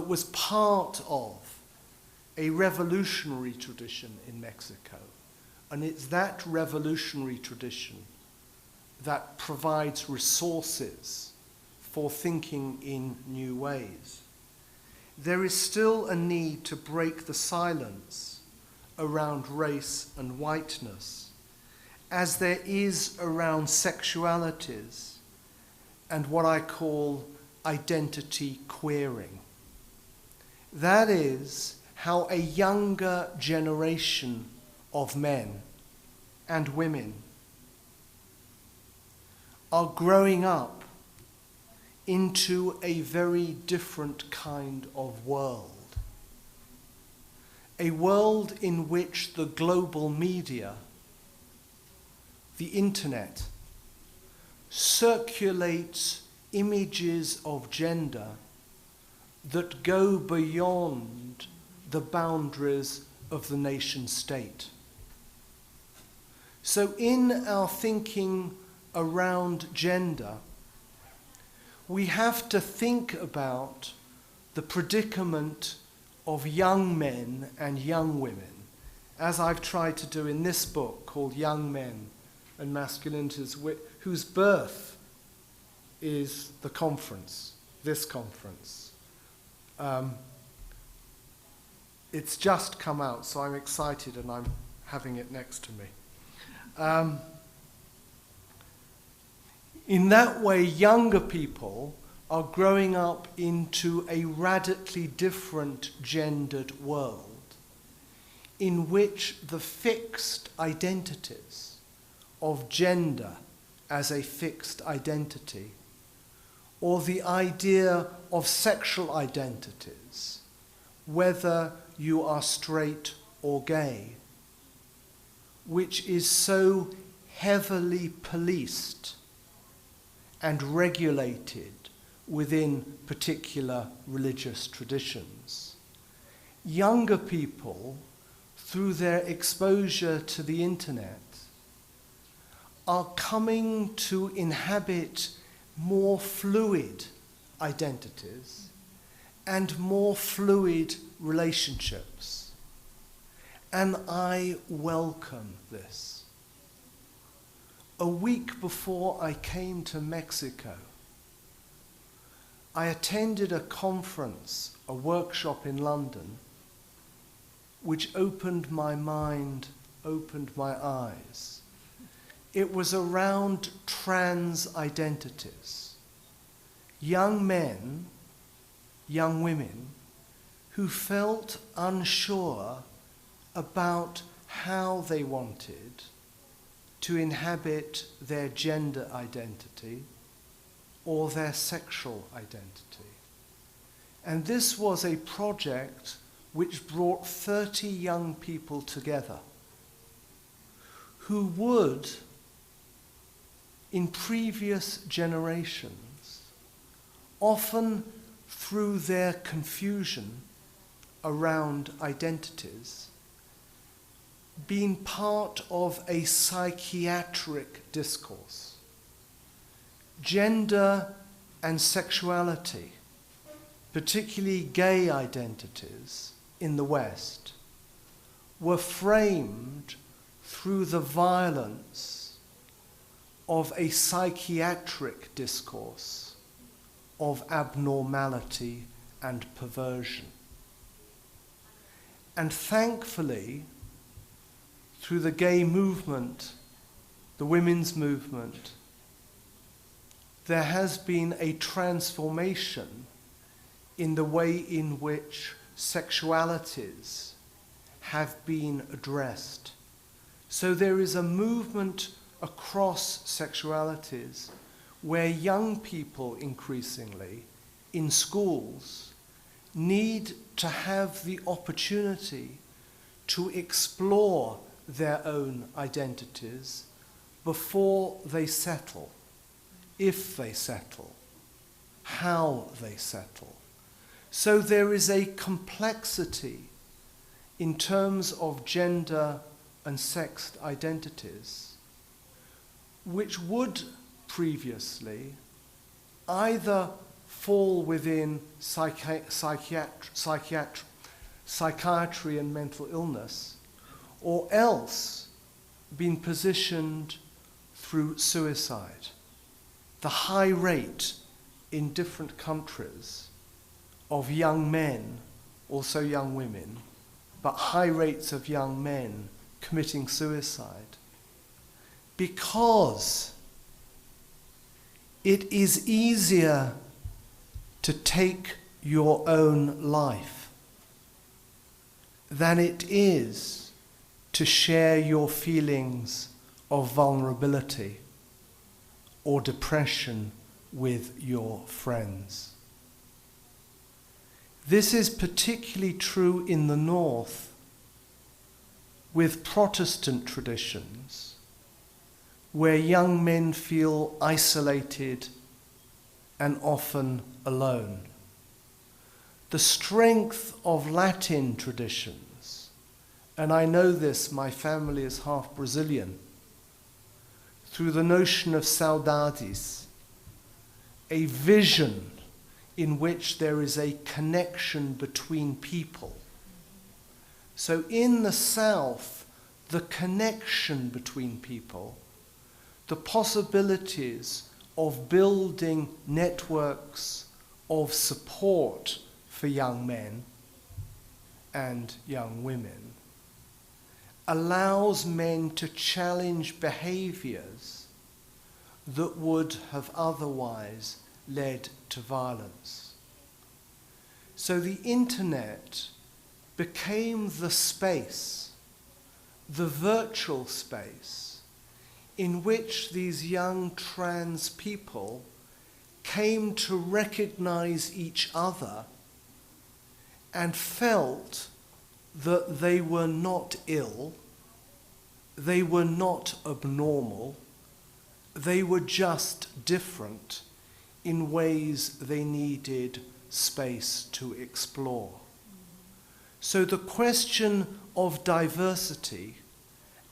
was part of a revolutionary tradition in Mexico. And it's that revolutionary tradition that provides resources for thinking in new ways. There is still a need to break the silence around race and whiteness, as there is around sexualities and what I call identity queering. That is how a younger generation of men and women are growing up into a very different kind of world. A world in which the global media, the internet, circulates images of gender that go beyond the boundaries of the nation state. So in our thinking around gender, we have to think about the predicament of young men and young women, as I've tried to do in this book called Young Men and Masculinities, whose birth is the conference, this conference. It's just come out, so I'm excited and I'm having it next to me. In that way, younger people are growing up into a radically different gendered world in which the fixed identities of gender as a fixed identity, or the idea of sexual identities, whether you are straight or gay, which is so heavily policed and regulated within particular religious traditions. Younger people, through their exposure to the internet, are coming to inhabit more fluid identities and more fluid relationships. And I welcome this. A week before I came to Mexico, I attended a conference, a workshop in London, which opened my mind, opened my eyes. It was around trans identities. Young men, young women, who felt unsure about how they wanted to inhabit their gender identity or their sexual identity. And this was a project which brought 30 young people together who would, in previous generations, often through their confusion around identities, been part of a psychiatric discourse. Gender and sexuality, particularly gay identities in the West, were framed through the violence of a psychiatric discourse of abnormality and perversion. And thankfully, through the gay movement, the women's movement, there has been a transformation in the way in which sexualities have been addressed. So there is a movement across sexualities where young people increasingly in schools need to have the opportunity to explore their own identities before they settle, if they settle, how they settle. So there is a complexity in terms of gender and sex identities, which would previously either fall within psychiatry and mental illness, or else been positioned through suicide. The high rate in different countries of young men, also young women, but high rates of young men committing suicide, because it is easier to take your own life than it is to share your feelings of vulnerability or depression with your friends. This is particularly true in the North with Protestant traditions, where young men feel isolated and often alone. The strength of Latin traditions, and I know this, my family is half Brazilian, through the notion of saudades, a vision in which there is a connection between people. So in the South, the connection between people, the possibilities of building networks of support for young men and young women allows men to challenge behaviors that would have otherwise led to violence. So the internet became the space, the virtual space, in which these young trans people came to recognize each other and felt that they were not ill, they were not abnormal, they were just different in ways they needed space to explore. So the question of diversity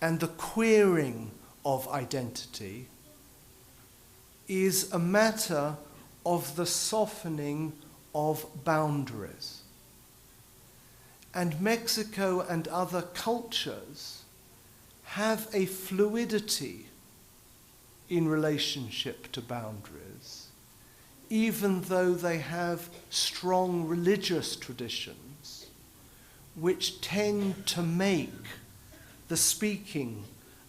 and the queering of identity is a matter of the softening of boundaries. And Mexico and other cultures have a fluidity in relationship to boundaries, even though they have strong religious traditions which tend to make the speaking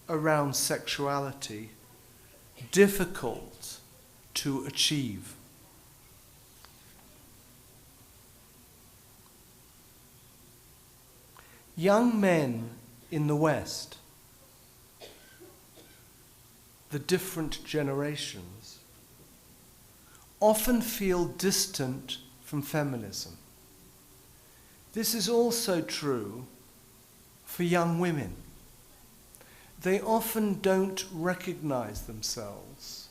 around sexuality difficult to achieve. Young men in the West, the different generations, often feel distant from feminism. This is also true for young women. They often don't recognize themselves